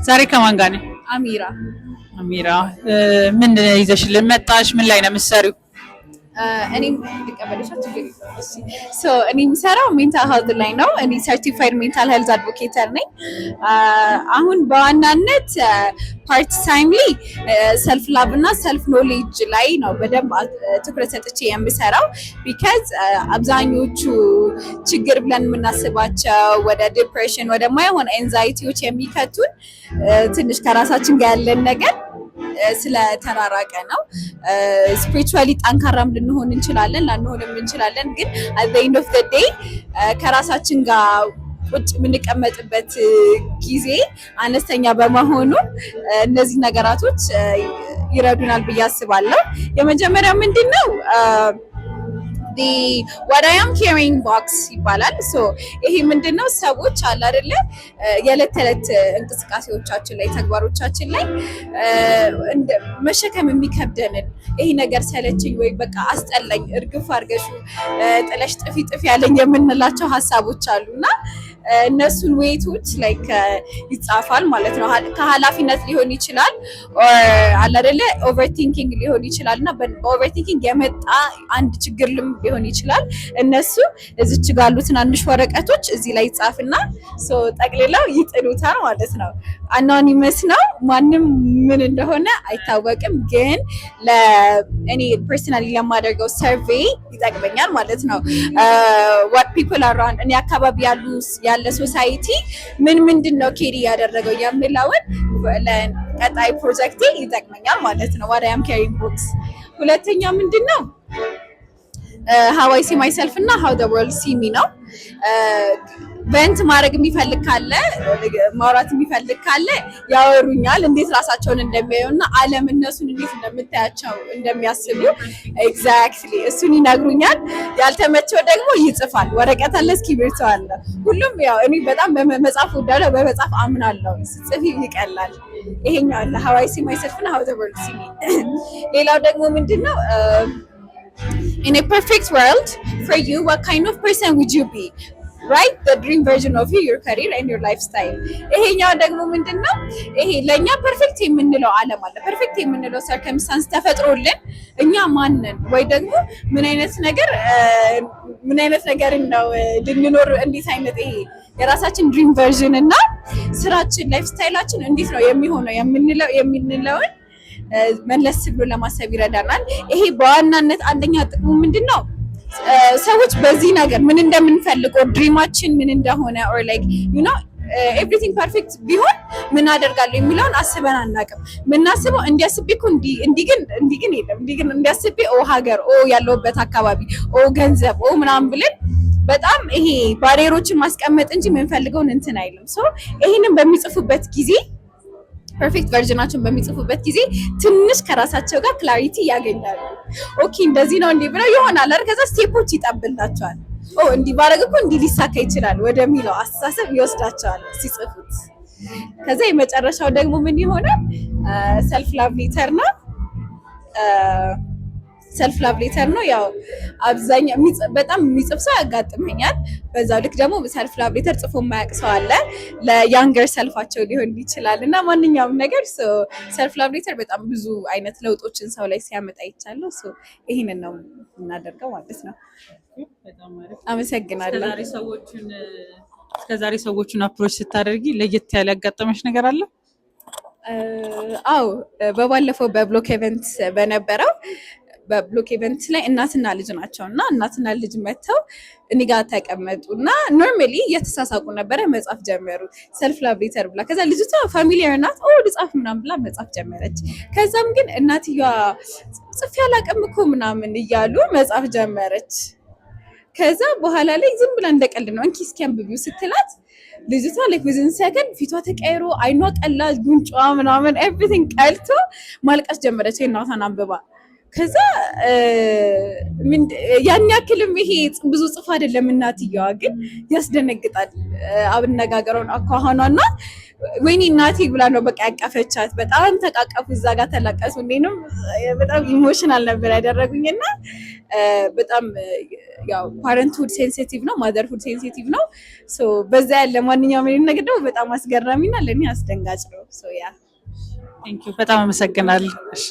ዛሬ ከማን ጋር ነው? አሚራ አሚራ ምን ይዘሽልን መጣሽ? ምን ላይ ነው የምትሰሪው? እኔም ልቀበልሻት እንግዲህ እኔ የምሰራው ሜንታል ሄልዝ ላይ ነው። እኔ ሰርቲፋይድ ሜንታል ሄልዝ አድቮኬተር ነኝ። አሁን በዋናነት ፓርት ታይምሊ ሰልፍ ላቭ እና ሰልፍ ኖሌጅ ላይ ነው በደንብ ትኩረት ሰጥቼ የምሰራው። ቢካዝ አብዛኞቹ ችግር ብለን የምናስባቸው ወደ ዲፕሬሽን ወደ ማይሆን ኤንዛይቲዎች የሚከቱን ትንሽ ከራሳችን ጋር ያለን ነገር ስለተራራቀ ነው። ስፒሪቹዋሊ ጠንካራም ልንሆን እንችላለን፣ ላንሆንም እንችላለን። ግን at the end of the day ከራሳችን ጋር ቁጭ የምንቀመጥበት ጊዜ አነስተኛ በመሆኑ እነዚህ ነገራቶች ይረዱናል ብዬ አስባለሁ። የመጀመሪያው ምንድነው? what I am carrying box ይባላል። ይሄ ምንድነው? ሰዎች አለ አይደለ የዕለት ተዕለት እንቅስቃሴዎቻችን ላይ ተግባሮቻችን ላይ መሸከም የሚከብደንን ይሄ ነገር ሰለችኝ ወይ በቃ አስጠላኝ እርግፍ አድርገሽ ጥለሽ ጥፊ ያለኝ የምንላቸው ሀሳቦች አሉና እነሱን ዌይቶች ላይክ ይጻፋል ማለት ነው። ከኃላፊነት ሊሆን ይችላል አለ አይደለ ኦቨርቲንኪንግ ሊሆን ይችላልና በኦቨርቲንኪንግ የመጣ አንድ ችግር ሊሆን ይችላል። እነሱ እዚች ጋር ያሉ ትናንሽ ወረቀቶች እዚህ ላይ ይጻፍና ጠቅልለው ይጥሉታል ማለት ነው። አኖኒመስ ነው፣ ማንም ምን እንደሆነ አይታወቅም። ግን ለእኔ ፐርሰናሊ ለማደርገው ሰርቬይ ይጠቅመኛል ማለት ነው። what people around እኔ አካባቢ ያለ ሶሳይቲ ምንድነው ኬሪ ያደረገው የሚለውን ለቀጣይ ፕሮጀክቴ ይጠቅመኛል ማለት ነው። what I am carrying books። ሁለተኛ ምንድነው? how I see myself እና how the world see me ነው። ቨንት ማድረግ የሚፈልግ ካለ ማውራት የሚፈልግ ካለ ያወሩኛል፣ እንዴት ራሳቸውን እንደሚያዩና ዓለም እነሱን እንዴት እንደምታያቸው እንደሚያስቡ ኤግዛክትሊ እሱን ይነግሩኛል። ያልተመቸው ደግሞ ይጽፋል። ወረቀት አለ፣ እስክሪብቶ አለ። ሁሉም ያው እኔ በጣም በመጻፍ ወዳለሁ፣ በመጻፍ አምናለሁ። ጽፊ ይቀላል። ይሄኛው አለ how I see myself እና how the world see me። ሌላው ደግሞ ምንድነው? In a perfect world for you, what kind of person would you be? Write the dream version of you, your career and your lifestyle። ይሄኛው ደግሞ ምንድነው? ይሄ ለኛ ፐርፌክት የምንለው ዓለም አለ፣ ፐርፌክት የምንለው ሰርከምስታንስ ተፈጥሮልን እኛ ማንን ወይ ደግሞ ምን አይነት ነገር ነው ልንኖር፣ እንዴት አይነት ይሄ የራሳችን ድሪም ቨርዥን እና ስራችን ላይፍ ስታይላችን እንዴት ነው የሚሆነው የምንለውን መለስ ብሎ ለማሰብ ይረዳናል። ይሄ በዋናነት አንደኛ ጥቅሙ ምንድነው? ሰዎች በዚህ ነገር ምን እንደምንፈልገው ድሪማችን ምን እንደሆነ or like you know everything perfect ቢሆን ምን አደርጋለሁ የሚለውን አስበን አናውቅም። ምናስበው እንዲያስብ እኮ እንዲህ ግን የለም እንዲህ እንዲያስብ ሀገር ያለውበት አካባቢ ገንዘብ ምናምን ብለን በጣም ይሄ ባሪየሮችን ማስቀመጥ እንጂ የምንፈልገውን እንትን አይልም። ይሄንን በሚጽፉበት ጊዜ ፐርፌክት ቨርዥናቸውን በሚጽፉበት ጊዜ ትንሽ ከራሳቸው ጋር ክላሪቲ ያገኛሉ። ኦኬ እንደዚህ ነው እንዴ ብለው ይሆናል አይደል? ከዛ ስቴፖች ይጠብላቸዋል። እንዲህ ባረግ እኮ እንዲህ ሊሳካ ይችላል ወደሚለው አስተሳሰብ ይወስዳቸዋል ሲጽፉት። ከዛ የመጨረሻው ደግሞ ምን ይሆናል? ሰልፍ ላቭ ሌተር ነው። ሰልፍ ላቭ ሌተር ነው። ያው አብዛኛው በጣም የሚጽፍ ሰው ያጋጥመኛል። በዛው ልክ ደግሞ ሰልፍ ላቭ ሌተር ጽፎ የማያውቅ ሰው አለ። ለያንገር ሰልፋቸው ሊሆን ይችላል እና ማንኛውም ነገር ሰልፍ ላቭ ሌተር በጣም ብዙ አይነት ለውጦችን ሰው ላይ ሲያመጣ ይቻላል። ይሄንን ነው የምናደርገው ማለት ነው። አመሰግናለሁ። እስከዛሬ ሰዎችን አፕሮች ስታደርጊ ለየት ያለ ያጋጠመሽ ነገር አለ? አዎ በባለፈው በብሎክ ኢቨንት በነበረው በብሎክ ኢቨንት ላይ እናትና ልጅ ናቸው እና እናትና ልጅ መተው እኔ ጋር ተቀመጡ እና ኖርማሊ እየተሳሳቁ ነበረ። መጻፍ ጀመሩ ሰልፍ ላቭ ሌተር ብላ። ከዛ ልጅቷ ፋሚሊየር ናት ልጻፍ ምናምን ብላ መጻፍ ጀመረች። ከዛም ግን እናትየዋ ጽፌ አላውቅም እኮ ምናምን እያሉ መጻፍ ጀመረች። ከዛ በኋላ ላይ ዝም ብላ እንደቀልድ ነው እንኪ እስኪ አንብቢው ስትላት ልጅቷ ላይክ ዊዝን ሰከንድ ፊቷ ተቀይሮ አይኗ ቀላ፣ ጉንጯ ምናምን ኤቭሪቲንግ ቀልቶ ማልቀስ ጀመረች እናቷን አንብባ። ከዛ ያን ያክልም ይሄ ብዙ ጽፍ አይደለም እናትየዋ ግን ያስደነግጣል አነጋገሯን አኳኋኗና ወይኔ እናቴ ብላ ነው በቃ ያቀፈቻት በጣም ተቃቀፉ እዛ ጋር ተላቀሱ እኔንም በጣም ኢሞሽናል ነበር ያደረጉኝና በጣም ያው ፓረንትሁድ ሴንሲቲቭ ነው ማዘርሁድ ሴንሲቲቭ ነው ሶ በዛ ያለ ማንኛውም ነገር ደግሞ በጣም አስገራሚና ለኔ አስደንጋጭ ነው ሶ ያ ቴንክ ዩ በጣም አመሰግናለሁ። እሺ